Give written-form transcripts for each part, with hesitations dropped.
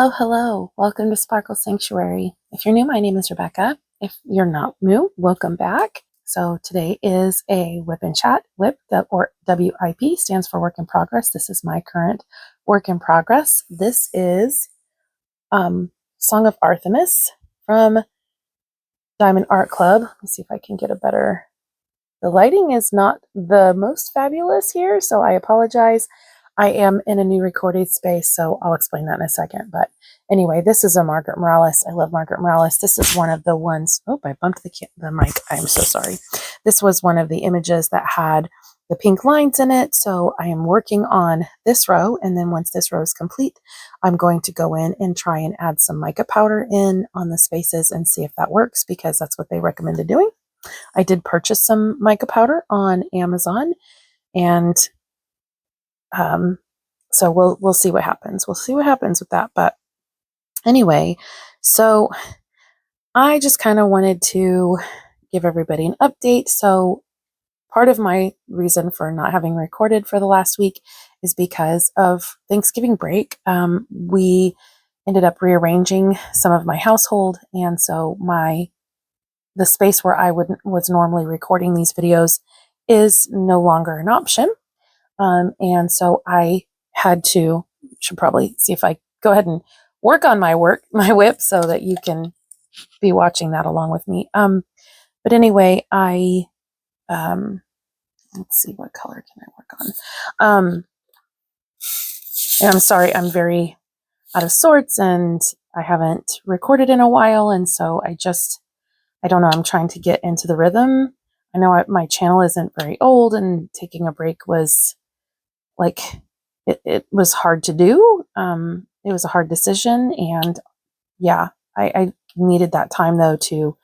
Hello, hello. Welcome to Sparkle.Sanctuary. If you're new, my name is Rebecca. If you're not new, welcome back. So today is a WIP and chat. WIP, or WIP, stands for work in progress. This is my current work in progress. This is Song of Artemis from Diamond Art Club. Let's see if I can get a better... The lighting is not the most fabulous here, so I apologize. I am in a new recording space, so I'll explain that in a second. But anyway, this is a Margaret Morales. I love Margaret Morales. This is one of the ones... Oh, I bumped the mic. I'm so sorry. This was one of the images that had the pink lines in it, so I am working on this row, and then once this row is complete, I'm going to go in and try and add some mica powder in on the spaces and see if that works, because that's what they recommended doing. I did purchase some mica powder on Amazon, and so we'll see what happens. We'll see what happens with that. But anyway, so I just kind of wanted to give everybody an update. So part of my reason for not having recorded for the last week is because of Thanksgiving break. We ended up rearranging some of my household, and so the space where I was normally recording these videos is no longer an option. And so I should probably see if I go ahead and work on my WIP, so that you can be watching that along with me. But anyway, let's see, what color can I work on? And I'm sorry, I'm very out of sorts and I haven't recorded in a while. And so I don't know, I'm trying to get into the rhythm. I know my channel isn't very old, and taking a break was like, it was hard to do. It was a hard decision, and yeah, I needed that time though to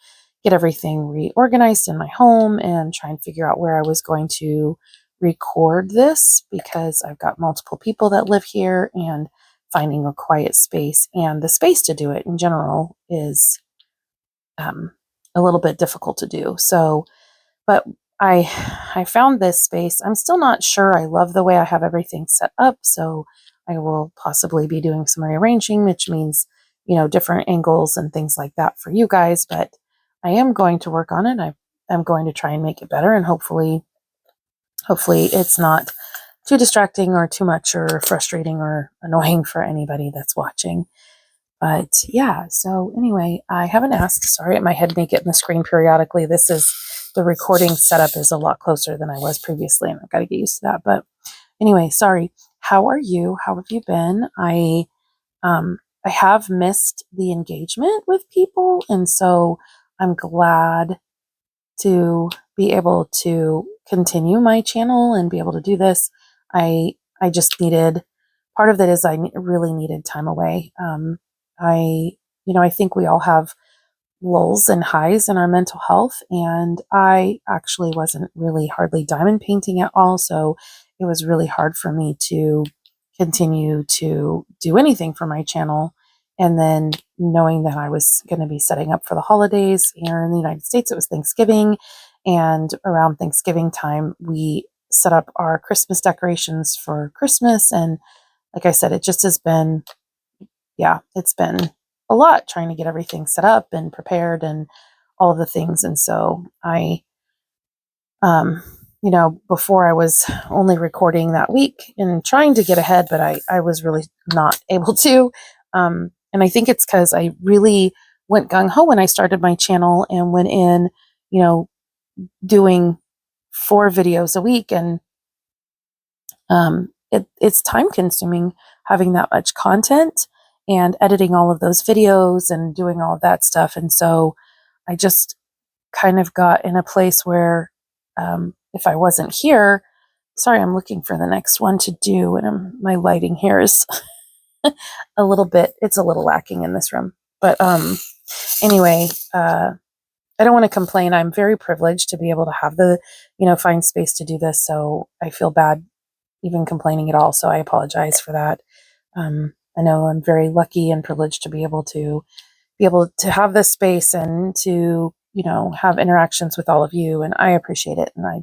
get everything reorganized in my home and try and figure out where I was going to record this, because I've got multiple people that live here, and finding a quiet space and the space to do it in general is a little bit difficult to do. So, but I found this space. I'm still not sure I love the way I have everything set up, so I will possibly be doing some rearranging, which means, different angles and things like that for you guys, but I am going to work on it. I'm going to try and make it better, and hopefully it's not too distracting or too much or frustrating or annoying for anybody that's watching. But yeah, so anyway, I haven't asked. Sorry, my head may get in the screen periodically. The recording setup is a lot closer than I was previously, and I've got to get used to that. But anyway, sorry. How are you? How have you been? I have missed the engagement with people, and so I'm glad to be able to continue my channel and be able to do this. I just needed, part of it is I really needed time away. I think we all have lulls and highs in our mental health, and I actually wasn't really hardly diamond painting at all, so it was really hard for me to continue to do anything for my channel. And then knowing that I was going to be setting up for the holidays here in the United States, it was Thanksgiving, and around Thanksgiving time we set up our Christmas decorations for Christmas, and like I said, it just has been, it's been a lot trying to get everything set up and prepared and all of the things. And so I, before I was only recording that week and trying to get ahead, but I was really not able to. And I think it's because I really went gung-ho when I started my channel and went in, doing 4 videos a week. And it's time consuming having that much content and editing all of those videos and doing all of that stuff. And so I just kind of got in a place where if I wasn't here, sorry, I'm looking for the next one to do, and my lighting here is a little lacking in this room. But anyway, I don't want to complain. I'm very privileged to be able to have the, find space to do this. So I feel bad even complaining at all. So I apologize for that. I know I'm very lucky and privileged to be able to have this space and to, have interactions with all of you. And I appreciate it. And I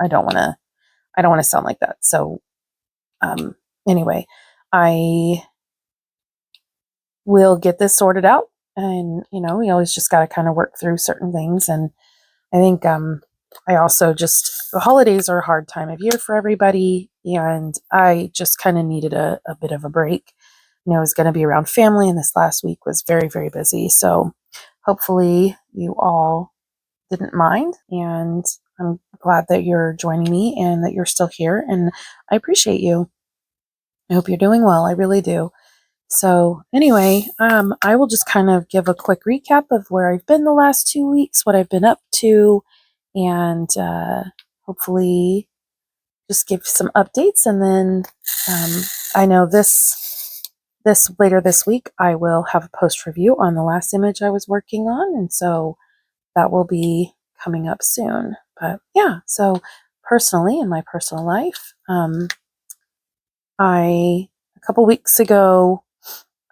don't want to sound like that. So, anyway, I we'll get this sorted out. And, we always just got to kind of work through certain things. And I think I also the holidays are a hard time of year for everybody. And I just kind of needed a bit of a break. I was going to be around family, and this last week was very, very busy. So hopefully you all didn't mind. And I'm glad that you're joining me and that you're still here. And I appreciate you. I hope you're doing well. I really do. So anyway, I will just kind of give a quick recap of where I've been the last 2 weeks, what I've been up to, and hopefully just give some updates. And then I know this later this week, I will have a post review on the last image I was working on. And so that will be coming up soon. But yeah, so personally, in my personal life, a couple weeks ago,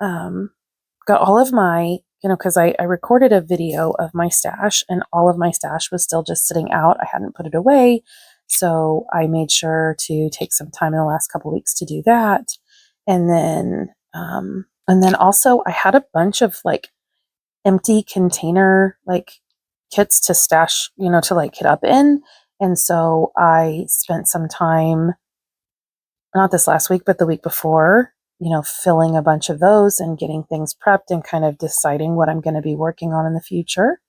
got all of my, because I recorded a video of my stash, and all of my stash was still just sitting out. I hadn't put it away. So I made sure to take some time in the last couple weeks to do that. And then also I had a bunch of like empty container like kits to stash, to like kit up in. And so I spent some time, not this last week, but the week before, filling a bunch of those and getting things prepped and kind of deciding what I'm going to be working on in the future.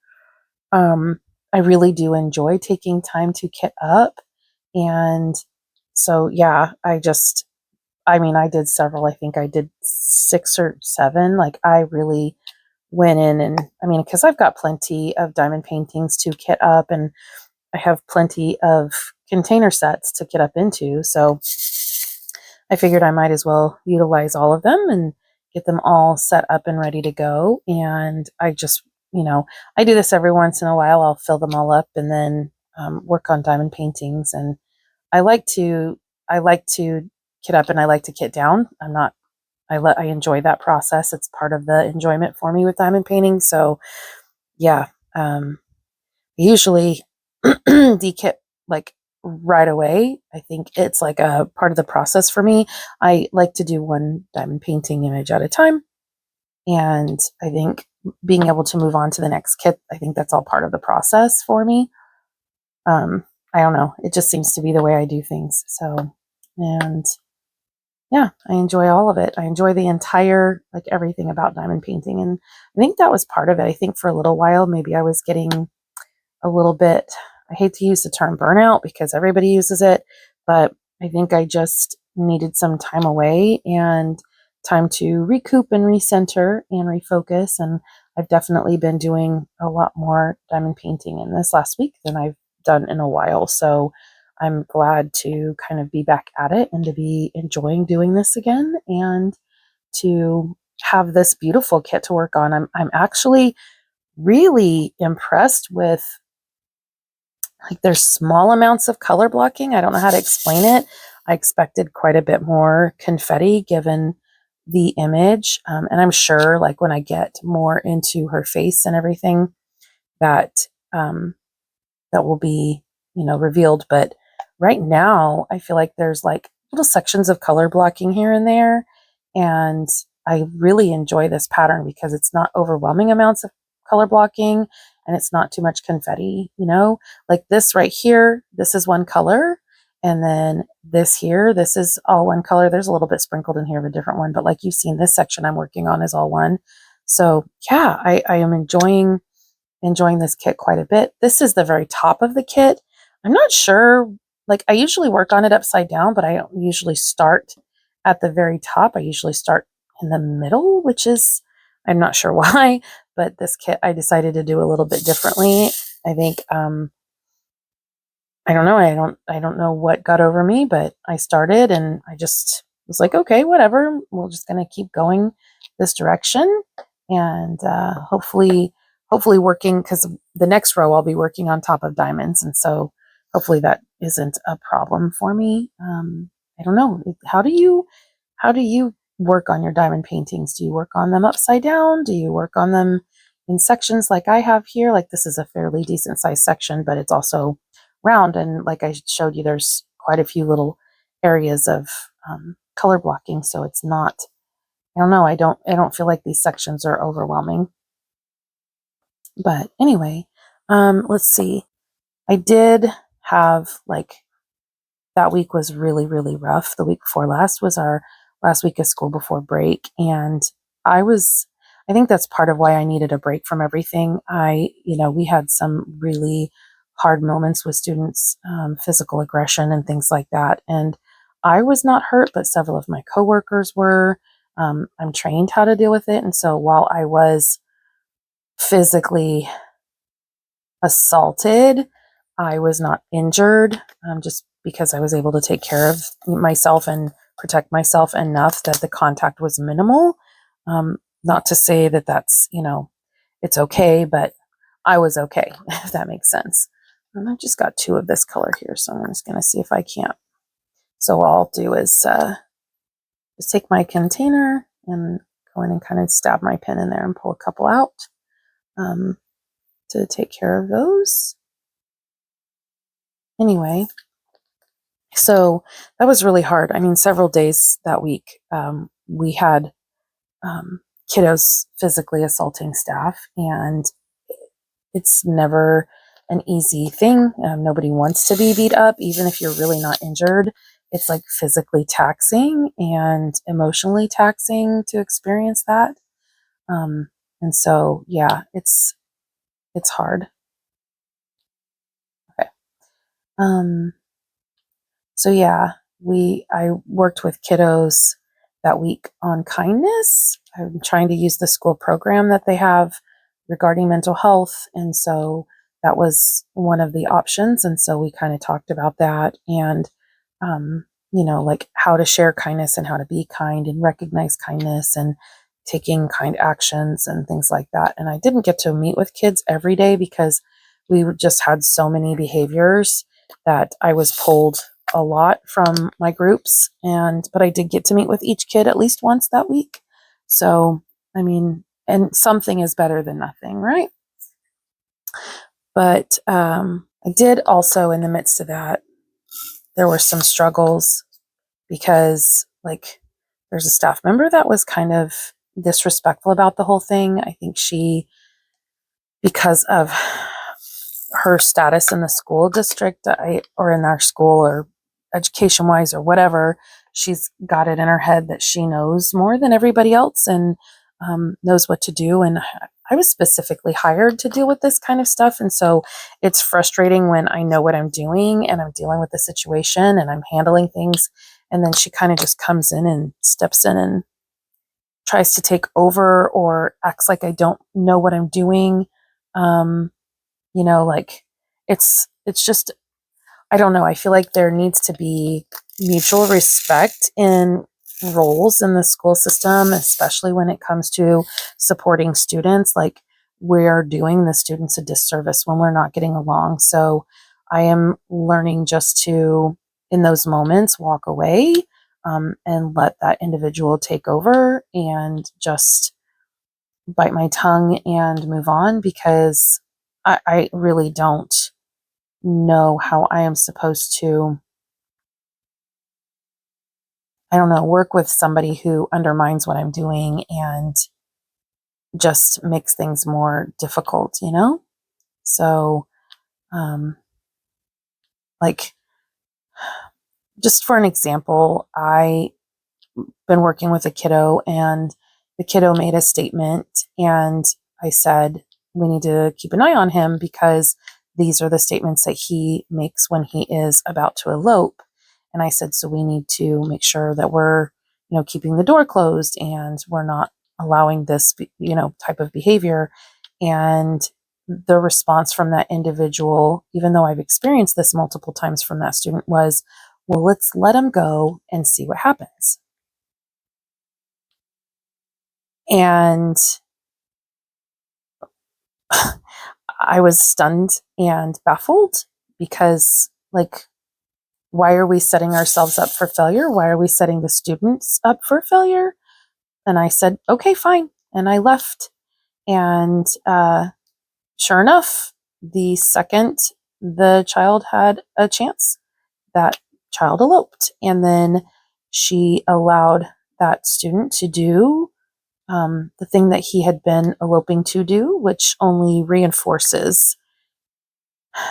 I really do enjoy taking time to kit up. And so, yeah, I did several. I think I did 6 or 7. Like I really went in and because I've got plenty of diamond paintings to kit up, and I have plenty of container sets to kit up into. So I figured I might as well utilize all of them and get them all set up and ready to go. And I just, I do this every once in a while. I'll fill them all up and then work on diamond paintings. And I like to kit up and I like to kit down. I enjoy that process. It's part of the enjoyment for me with diamond painting. So yeah, usually de-kit like right away. I think it's like a part of the process for me. I like to do one diamond painting image at a time. And I think being able to move on to the next kit, I think that's all part of the process for me. I don't know. It just seems to be the way I do things. So, and yeah, I enjoy all of it. I enjoy the entire, like everything about diamond painting. And I think that was part of it. I think for a little while, maybe I was getting a little bit, I hate to use the term burnout because everybody uses it, but I think I just needed some time away and time to recoup and recenter and refocus. And I've definitely been doing a lot more diamond painting in this last week than I've done in a while. So I'm glad to kind of be back at it and to be enjoying doing this again and to have this beautiful kit to work on. I'm actually really impressed with, like, there's small amounts of color blocking. I don't know how to explain it. I expected quite a bit more confetti given the image. And I'm sure like when I get more into her face and everything that, that will be, revealed. But right now I feel like there's like little sections of color blocking here and there. And I really enjoy this pattern because it's not overwhelming amounts of color blocking and it's not too much confetti, like this right here, this is one color. And then this here, this is all one color. There's a little bit sprinkled in here of a different one, but like you've seen, this section I'm working on is all one. So yeah, I am enjoying this kit quite a bit. This is the very top of the kit. I'm not sure, like I usually work on it upside down, but I don't usually start at the very top. I usually start in the middle, which is, I'm not sure why, but this kit I decided to do a little bit differently. I think, I don't know. I don't know what got over me, but I started and I just was like, okay, whatever. We're just going to keep going this direction and hopefully working, because the next row I'll be working on top of diamonds. And so hopefully that isn't a problem for me. I don't know. How do you work on your diamond paintings? Do you work on them upside down? Do you work on them in sections like I have here? Like this is a fairly decent sized section, but it's also round. And like I showed you, there's quite a few little areas of color blocking. So it's not I don't know. I don't feel like these sections are overwhelming. But anyway, let's see. I did have that week was really, really rough. The week before last was our last week of school before break. And I think that's part of why I needed a break from everything. We had some really hard moments with students, physical aggression and things like that. And I was not hurt, but several of my coworkers were. I'm trained how to deal with it. And so while I was physically assaulted, I was not injured, just because I was able to take care of myself and protect myself enough that the contact was minimal. Not to say that that's, it's okay, but I was okay, if that makes sense. And I just got 2 of this color here, so I'm just going to see if I can't. So what I'll do is just take my container and go in and kind of stab my pen in there and pull a couple out to take care of those. Anyway, so that was really hard. I mean, several days that week, we had kiddos physically assaulting staff, and it's never an easy thing. Nobody wants to be beat up, even if you're really not injured. It's like physically taxing and emotionally taxing to experience that. And so, yeah, it's hard. Okay. So yeah, I worked with kiddos that week on kindness. I'm trying to use the school program that they have regarding mental health. And so that was one of the options. And so we kind of talked about that and, like how to share kindness and how to be kind and recognize kindness and taking kind actions and things like that. And I didn't get to meet with kids every day because we just had so many behaviors that I was pulled a lot from my groups, but I did get to meet with each kid at least once that week. So, I mean, and something is better than nothing, right? But I did also, in the midst of that, there were some struggles because there's a staff member that was kind of disrespectful about the whole thing. I think because of her status in the school district or in our school or education wise or whatever, she's got it in her head that she knows more than everybody else and knows what to do. And I was specifically hired to deal with this kind of stuff. And so it's frustrating when I know what I'm doing and I'm dealing with the situation and I'm handling things. And then she kind of just comes in and steps in and tries to take over or acts like I don't know what I'm doing. It's just, I don't know. I feel like there needs to be mutual respect in roles in the school system, especially when it comes to supporting students. Like, we're doing the students a disservice when we're not getting along. So I am learning just to, in those moments, walk away and let that individual take over and just bite my tongue and move on, because I really don't know how I am supposed to, I don't know, work with somebody who undermines what I'm doing and just makes things more difficult, So, like, just for an example, I been working with a kiddo and the kiddo made a statement and I said, we need to keep an eye on him because these are the statements that he makes when he is about to elope. And I said, so we need to make sure that we're, keeping the door closed and we're not allowing this, type of behavior. And the response from that individual, even though I've experienced this multiple times from that student, was, well, let's let him go and see what happens. And I was stunned and baffled because, why are we setting ourselves up for failure? Why are we setting the students up for failure? And I said, okay, fine. And I left. And sure enough, the second the child had a chance, that child eloped. And then she allowed that student to do the thing that he had been eloping to do, which only reinforces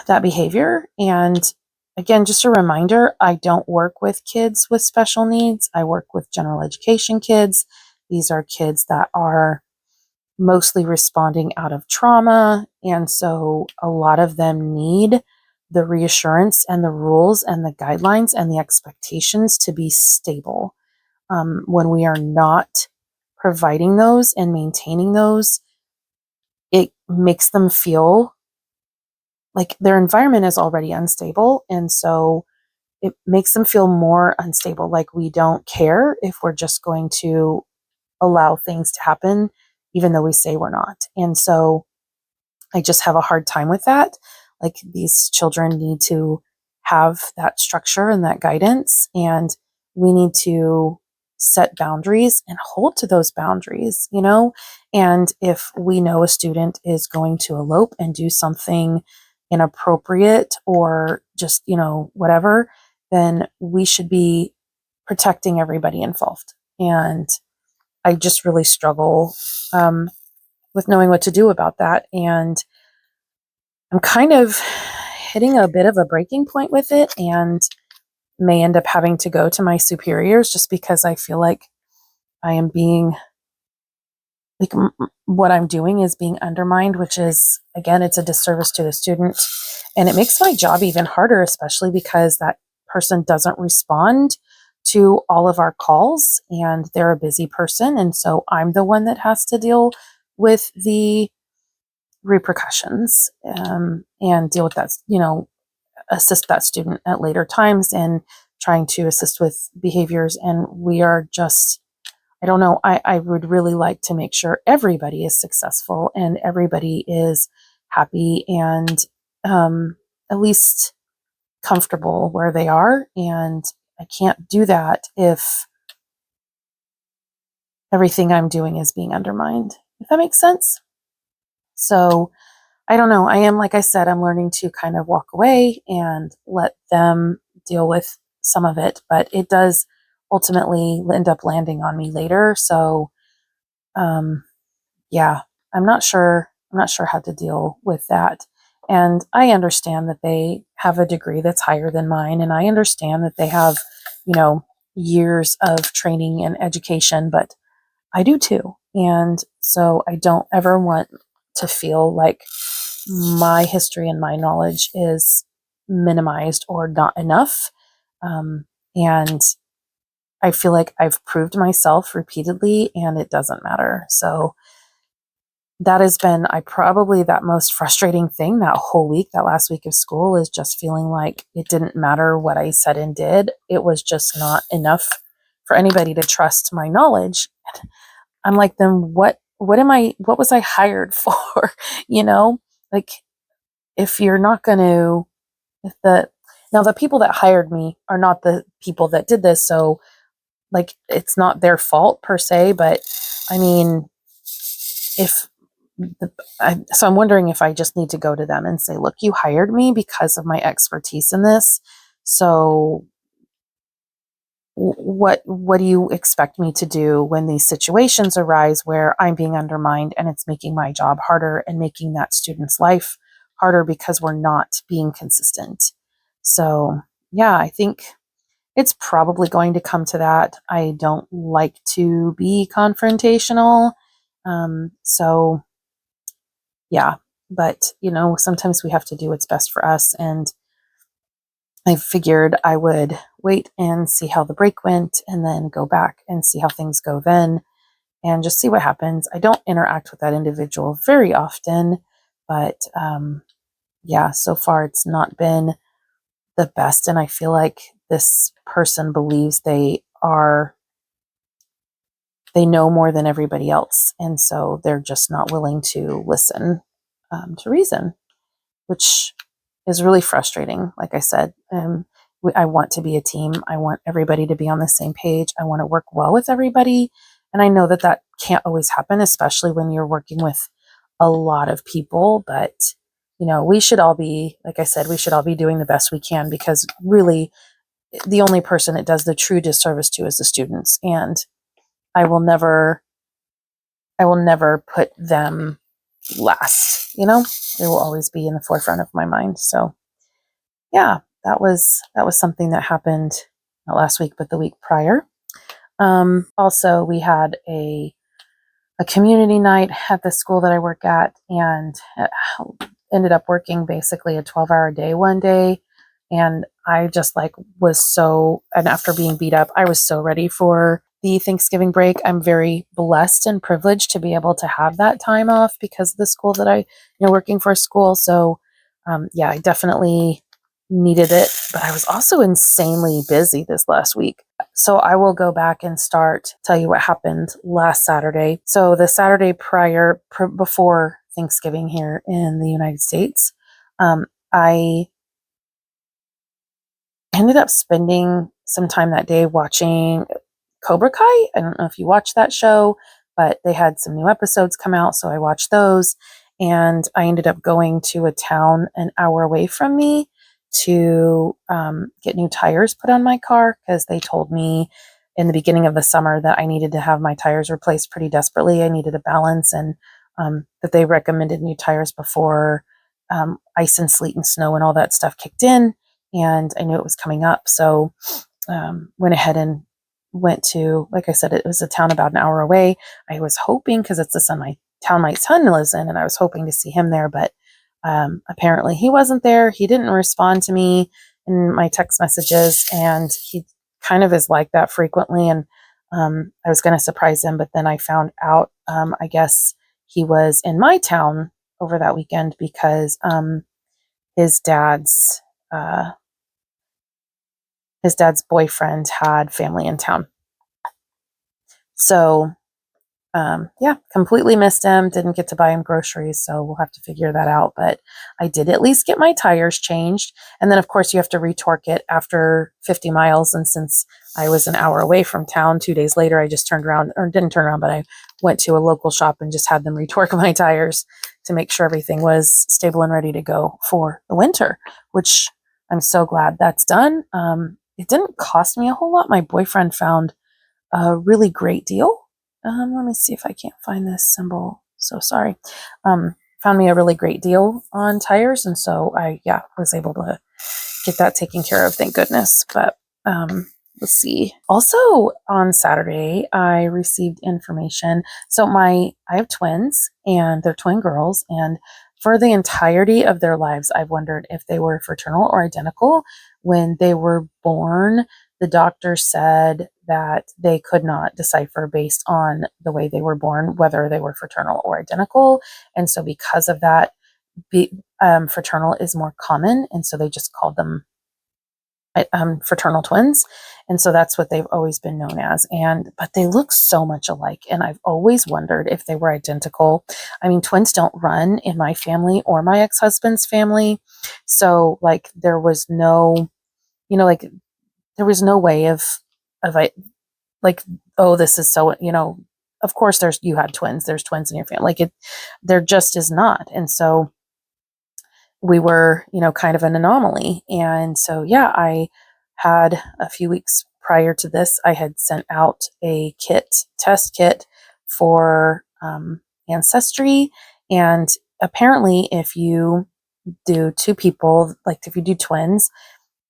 that behavior. And again, just a reminder, I don't work with kids with special needs. I work with general education kids. These are kids that are mostly responding out of trauma. And so a lot of them need the reassurance and the rules and the guidelines and the expectations to be stable. When we are not providing those and maintaining those, it makes them feel like their environment is already unstable. And so it makes them feel more unstable, like we don't care if we're just going to allow things to happen, even though we say we're not. And so I just have a hard time with that. Like, these children need to have that structure and that guidance, and we need to set boundaries and hold to those boundaries, you know? And if we know a student is going to elope and do something inappropriate or just, whatever, then we should be protecting everybody involved. And I just really struggle with knowing what to do about that. And I'm kind of hitting a bit of a breaking point with it, and may end up having to go to my superiors just because I feel like I am being, like, what I'm doing is being undermined, which is, again, it's a disservice to the student. And it makes my job even harder, especially because that person doesn't respond to all of our calls, and they're a busy person. And so I'm the one that has to deal with the repercussions, and deal with that, assist that student at later times and trying to assist with behaviors. And we are just, I don't know, I would really like to make sure everybody is successful and everybody is happy and at least comfortable where they are. And I can't do that if everything I'm doing is being undermined, if that makes sense. So I don't know. I am, like I said, I'm learning to kind of walk away and let them deal with some of it, but it does ultimately end up landing on me later. So, yeah, I'm not sure how to deal with that. And I understand that they have a degree that's higher than mine, and I understand that they have, years of training and education, but I do too. And so I don't ever want to feel like my history and my knowledge is minimized or not enough. And I feel like I've proved myself repeatedly, and it doesn't matter. So that has been, probably that most frustrating thing that whole week, that last week of school, is just feeling like it didn't matter what I said and did. It was just not enough for anybody to trust my knowledge. I'm like, then what was I hired for? Like, if you're not going to, now the people that hired me are not the people that did this. So, like, it's not their fault per se, but I mean, so I'm wondering if I just need to go to them and say, look, you hired me because of my expertise in this. So what do you expect me to do when these situations arise where I'm being undermined and it's making my job harder and making that student's life harder because we're not being consistent? So yeah, I think it's probably going to come to that. I don't like to be confrontational. So yeah, but sometimes we have to do what's best for us. And I figured I would wait and see how the break went and then go back and see how things go then and just see what happens. I don't interact with that individual very often, but yeah, so far it's not been the best. And I feel like this person believes they know more than everybody else. And so they're just not willing to listen to reason, which is really frustrating. Like I said, I want to be a team. I want everybody to be on the same page. I want to work well with everybody. And I know that can't always happen, especially when you're working with a lot of people. But, we should all be, like I said, we should all be doing the best we can, because really the only person it does the true disservice to is the students. And I will never put them last, you know. They will always be in the forefront of my mind. So yeah, that was something that happened not last week, but the week prior. Also, we had a community night at the school that I work at, and ended up working basically a 12-hour day one day. And I just like was so, and after being beat up, I was so ready for the Thanksgiving break. I'm very blessed and privileged to be able to have that time off because of the school that I, working for a school. So, yeah, I definitely needed it, but I was also insanely busy this last week. So I will go back and tell you what happened last Saturday. So the Saturday before Thanksgiving here in the United States, I ended up spending some time that day watching Cobra Kai. I don't know if you watched that show, but they had some new episodes come out, so I watched those. And I ended up going to a town an hour away from me to get new tires put on my car, because they told me in the beginning of the summer that I needed to have my tires replaced pretty desperately. I needed a balance, and that they recommended new tires before ice and sleet and snow and all that stuff kicked in. And I knew it was coming up. So went ahead and went to, like I said, it was a town about an hour away. I was hoping, because it's the town my son lives in, and I was hoping to see him there, but apparently he wasn't there. He didn't respond to me in my text messages, and he kind of is like that frequently. And I was going to surprise him, but then I found out, I guess he was in my town over that weekend because his dad's boyfriend had family in town. So, yeah, completely missed him. Didn't get to buy him groceries, so we'll have to figure that out. But I did at least get my tires changed. And then, of course, you have to retorque it after 50 miles. And since I was an hour away from town, 2 days later, I just didn't turn around, but I went to a local shop and just had them retorque my tires to make sure everything was stable and ready to go for the winter, which I'm so glad that's done. It didn't cost me a whole lot. My boyfriend found a really great deal. Let me see if I can't find this symbol. So sorry. Found me a really great deal on tires. And so I, was able to get that taken care of. Thank goodness. But let's see. Also on Saturday, I received information. So I have twins, and they're twin girls. And for the entirety of their lives, I've wondered if they were fraternal or identical. When they were born, the doctor said that they could not decipher based on the way they were born whether they were fraternal or identical. And so because of that, fraternal is more common. And so they just called them fraternal twins. And so that's what they've always been known as. But they look so much alike. And I've always wondered if they were identical. I mean, twins don't run in my family or my ex-husband's family. So like there was no, there was no way of like, oh, this is so, of course you had twins, there's twins in your family. There just is not. And so we were, kind of an anomaly. And so, yeah, I had a few weeks prior to this, I had sent out a test kit for Ancestry. And apparently if you do two people, like if you do twins,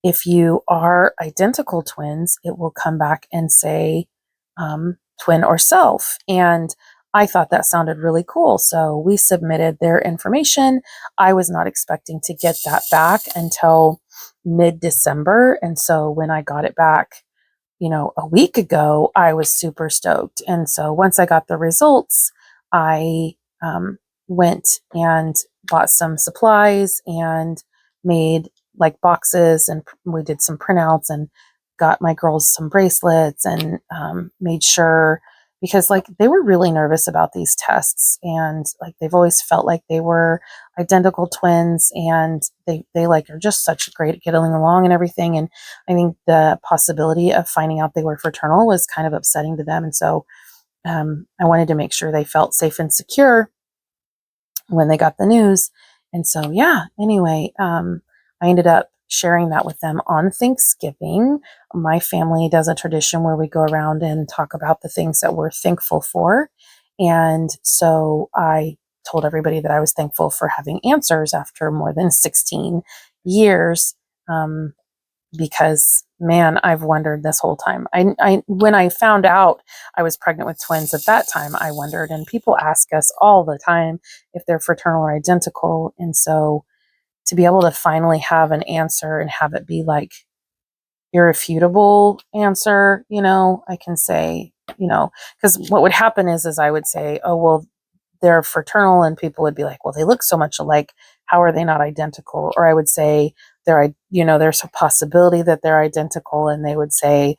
if you are identical twins, it will come back and say twin or self. And I thought that sounded really cool. So we submitted their information. I was not expecting to get that back until mid-December. And so when I got it back, a week ago, I was super stoked. And so once I got the results, I went and bought some supplies and made like boxes, and we did some printouts and got my girls some bracelets, and made sure, because like they were really nervous about these tests, and like they've always felt like they were identical twins, and they like are just such great at getting along and everything. And I think the possibility of finding out they were fraternal was kind of upsetting to them. And so I wanted to make sure they felt safe and secure when they got the news. And so, yeah, anyway, I ended up sharing that with them on Thanksgiving. My family does a tradition where we go around and talk about the things that we're thankful for. And so I told everybody that I was thankful for having answers after more than 16 years. Because man, I've wondered this whole time. When I found out I was pregnant with twins at that time, I wondered, and people ask us all the time if they're fraternal or identical. And so to be able to finally have an answer and have it be like irrefutable answer, I can say, because what would happen is I would say, oh, well, they're fraternal, and people would be like, well, they look so much alike. How are they not identical? Or I would say there's a possibility that they're identical. And they would say,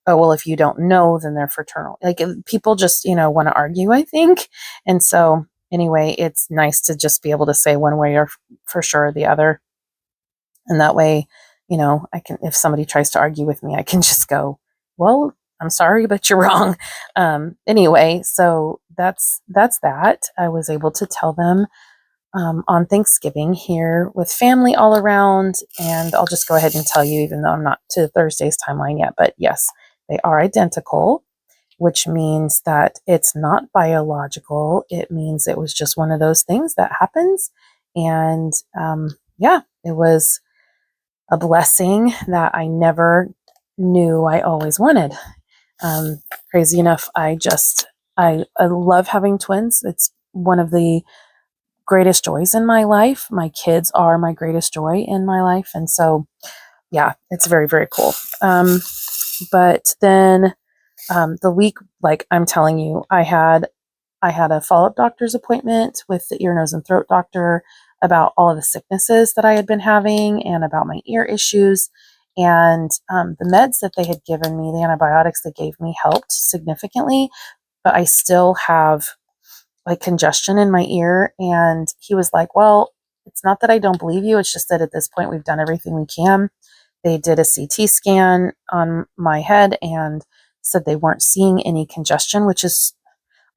oh, well, if you don't know, then they're fraternal. Like people just, want to argue, I think. And so anyway, it's nice to just be able to say one way or for sure the other. And that way, I can, if somebody tries to argue with me, I can just go, well, I'm sorry, but you're wrong. Anyway, so that's that. I was able to tell them on Thanksgiving here with family all around. And I'll just go ahead and tell you, even though I'm not to Thursday's timeline yet, but yes, they are identical, which means that it's not biological. It means it was just one of those things that happens. And yeah, it was a blessing that I never knew I always wanted. Crazy enough, I love having twins. It's one of the greatest joys in my life. My kids are my greatest joy in my life. And so, yeah, it's very, very cool. But then the week, like I'm telling you, I had a follow-up doctor's appointment with the ear, nose, and throat doctor about all of the sicknesses that I had been having and about my ear issues. And the meds that they had given me, the antibiotics they gave me, helped significantly, but I still have like congestion in my ear. And he was like, well, it's not that I don't believe you. It's just that at this point we've done everything we can. They did a CT scan on my head and said they weren't seeing any congestion, which is,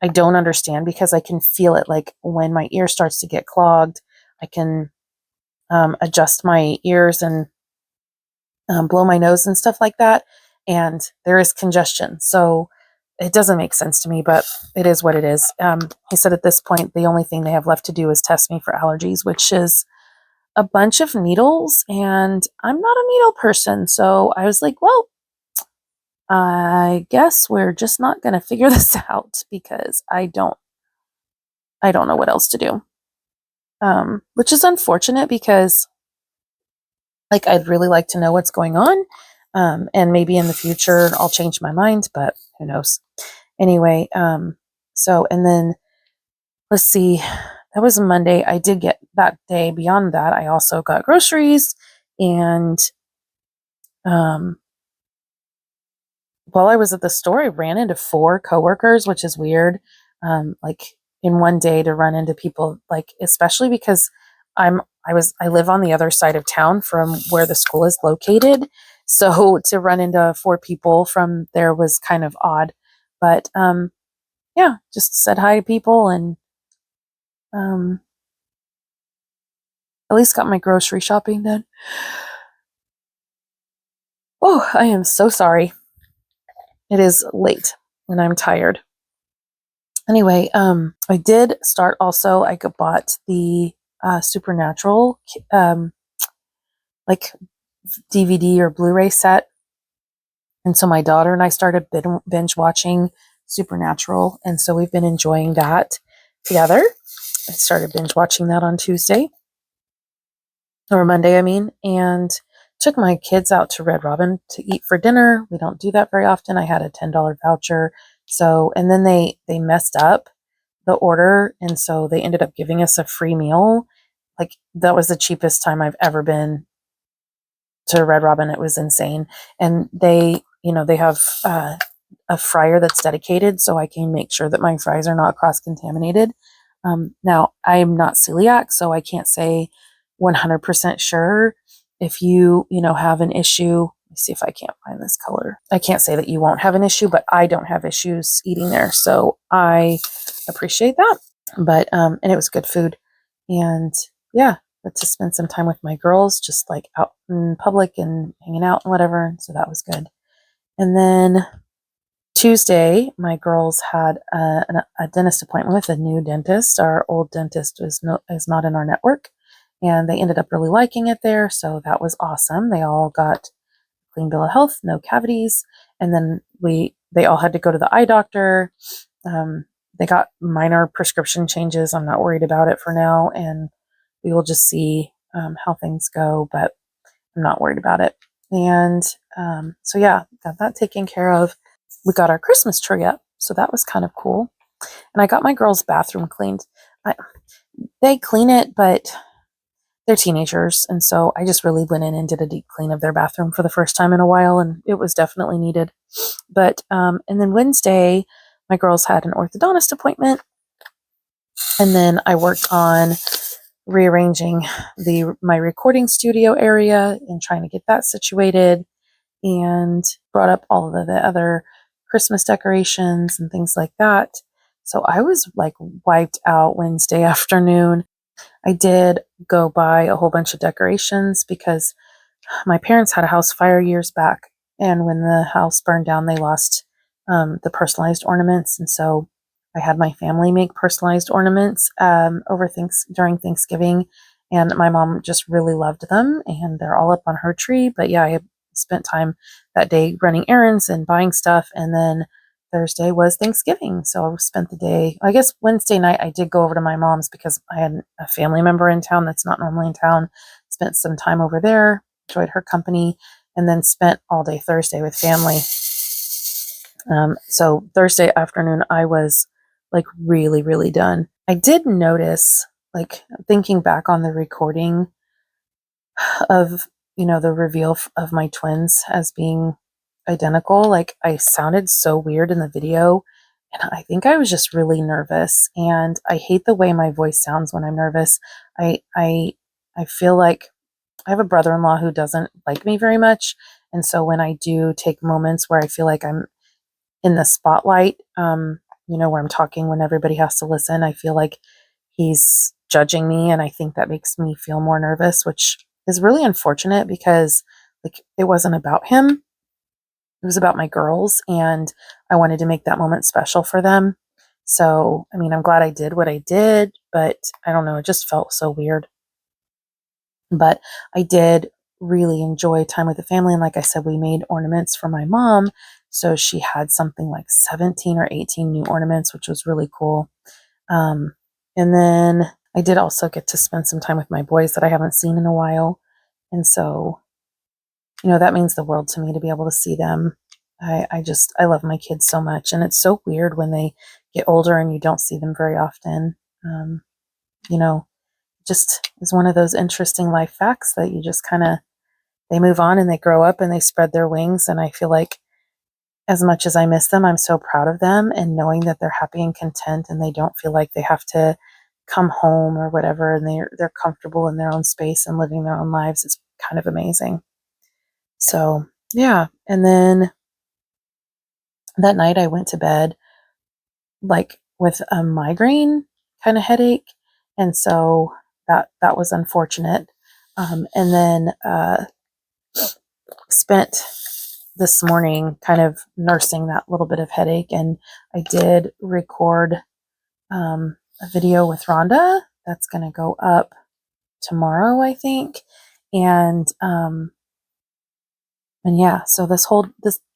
I don't understand, because I can feel it. Like when my ear starts to get clogged, I can adjust my ears and blow my nose and stuff like that. And there is congestion. So it doesn't make sense to me, but it is what it is. He said at this point, the only thing they have left to do is test me for allergies, which is a bunch of needles. And I'm not a needle person. So I was like, well, I guess we're just not going to figure this out, because I don't know what else to do. Which is unfortunate, because like I'd really like to know what's going on. And maybe in the future I'll change my mind, but who knows? Anyway, so, and then let's see, that was a Monday. I did get that day. Beyond that, I also got groceries, and while I was at the store, I ran into 4 coworkers, which is weird. Like in one day to run into people, like, especially because I live on the other side of town from where the school is located. So to run into 4 people from there was kind of odd, but, yeah, just said hi to people, and, at least got my grocery shopping done. Oh, I am so sorry. It is late and I'm tired. Anyway, I did start also, I bought the Supernatural like DVD or Blu-ray set. And so my daughter and I started binge watching Supernatural. And so we've been enjoying that together. I started binge watching that on Tuesday. Or Monday, I mean. And took my kids out to Red Robin to eat for dinner. We don't do that very often. I had a $10 voucher. So, and then they messed up the order. And so they ended up giving us a free meal. Like that was the cheapest time I've ever been to Red Robin. It was insane. And they have a fryer that's dedicated, so I can make sure that my fries are not cross-contaminated. Now, I'm not celiac, so I can't say 100% sure. If you have an issue, let me see if I can't find this color. I can't say that you won't have an issue, but I don't have issues eating there, so I appreciate that. But and it was good food, and yeah, got to spend some time with my girls, just like out in public and hanging out and whatever. So that was good. And then Tuesday, my girls had a dentist appointment with a new dentist. Our old dentist is not in our network, and they ended up really liking it there. So that was awesome. They all got clean bill of health, no cavities, and then they all had to go to the eye doctor. They got minor prescription changes. I'm not worried about it for now, and we will just see how things go, but I'm not worried about it. And so yeah, got that taken care of. We got our Christmas tree up, so that was kind of cool. And I got my girls' bathroom cleaned. They clean it, but they're teenagers, and so I just really went in and did a deep clean of their bathroom for the first time in a while, and it was definitely needed. But and then Wednesday, my girls had an orthodontist appointment, and then I worked on rearranging my recording studio area and trying to get that situated, and brought up all of the other Christmas decorations and things like that. So I was like wiped out Wednesday afternoon. I did go buy a whole bunch of decorations because my parents had a house fire years back, and when the house burned down, they lost the personalized ornaments, and so I had my family make personalized ornaments during Thanksgiving, and my mom just really loved them, and they're all up on her tree. But yeah, I spent time that day running errands and buying stuff, and then Thursday was Thanksgiving, so I spent the day. I guess Wednesday night I did go over to my mom's because I had a family member in town that's not normally in town. Spent some time over there, enjoyed her company, and then spent all day Thursday with family. So Thursday afternoon, I was like really, really done. I did notice, like thinking back on the recording of, the reveal of my twins as being identical, like I sounded so weird in the video. And I think I was just really nervous, and I hate the way my voice sounds when I'm nervous. I feel like I have a brother-in-law who doesn't like me very much. And so when I do take moments where I feel like I'm in the spotlight, where I'm talking when everybody has to listen, I feel like he's judging me. And I think that makes me feel more nervous, which is really unfortunate because like it wasn't about him. It was about my girls, and I wanted to make that moment special for them. So, I mean, I'm glad I did what I did, but I don't know, it just felt so weird. But I did really enjoy time with the family. And like I said, we made ornaments for my mom. So she had something like 17 or 18 new ornaments, which was really cool. And then I did also get to spend some time with my boys that I haven't seen in a while. And so, that means the world to me to be able to see them. I love my kids so much. And it's so weird when they get older and you don't see them very often. Just is one of those interesting life facts that you just they move on and they grow up and they spread their wings. And I feel like as much as I miss them, I'm so proud of them, and knowing that they're happy and content and they don't feel like they have to come home or whatever, and they're comfortable in their own space and living their own lives is kind of amazing. So yeah. And then that night I went to bed like with a migraine kind of headache. And so that was unfortunate. And then spent this morning kind of nursing that little bit of headache. And I did record a video with Rhonda that's going to go up tomorrow, I think. And yeah, so this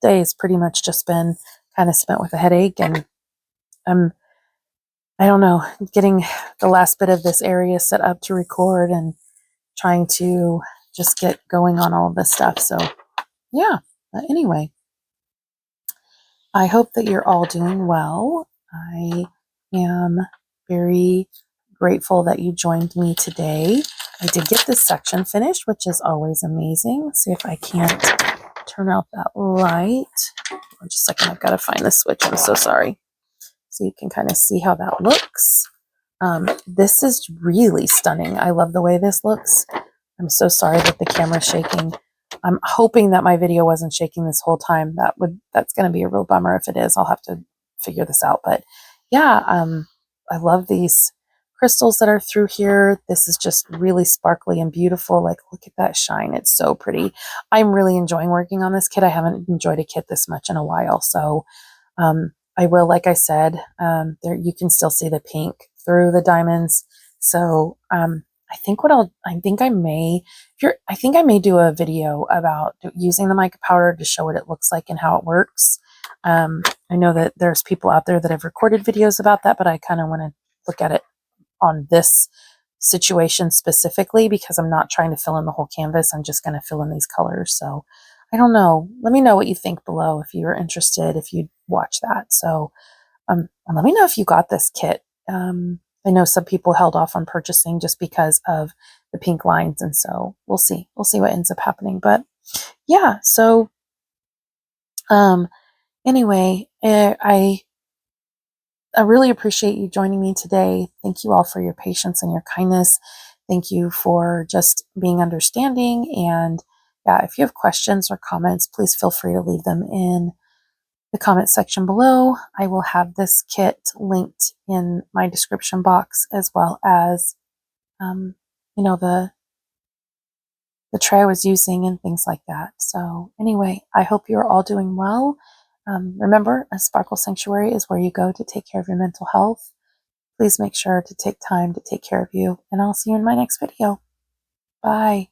day has pretty much just been kind of spent with a headache, and I don't know, getting the last bit of this area set up to record and trying to just get going on all of this stuff. So yeah, but anyway, I hope that you're all doing well. I am very grateful that you joined me today. I did get this section finished, which is always amazing. Let's see if I can't turn out that light. Just a second, I've got to find the switch. I'm so sorry. So you can kind of see how that looks. This is really stunning. I love the way this looks. I'm so sorry that the camera's shaking. I'm hoping that my video wasn't shaking this whole time. That's going to be a real bummer if it is. I'll have to figure this out. But yeah, I love these crystals that are through here. This is just really sparkly and beautiful. Like, look at that shine. It's so pretty. I'm really enjoying working on this kit. I haven't enjoyed a kit this much in a while. So I will, like I said, there you can still see the pink through the diamonds. So I think I may do a video about using the mica powder to show what it looks like and how it works. I know that there's people out there that have recorded videos about that, but I kind of want to look at it on this situation specifically because I'm not trying to fill in the whole canvas. I'm just going to fill in these colors. So I don't know. Let me know what you think below if you're interested, if you'd watch that. So and let me know if you got this kit. I know some people held off on purchasing just because of the pink lines. And so we'll see. We'll see what ends up happening. But yeah, so anyway, I really appreciate you joining me today. Thank you all for your patience and your kindness. Thank you for just being understanding. And yeah, if you have questions or comments, please feel free to leave them in the comment section below. I will have this kit linked in my description box, as well as, the tray I was using and things like that. So anyway, I hope you're all doing well. Remember, a Sparkle Sanctuary is where you go to take care of your mental health. Please make sure to take time to take care of you, and I'll see you in my next video. Bye.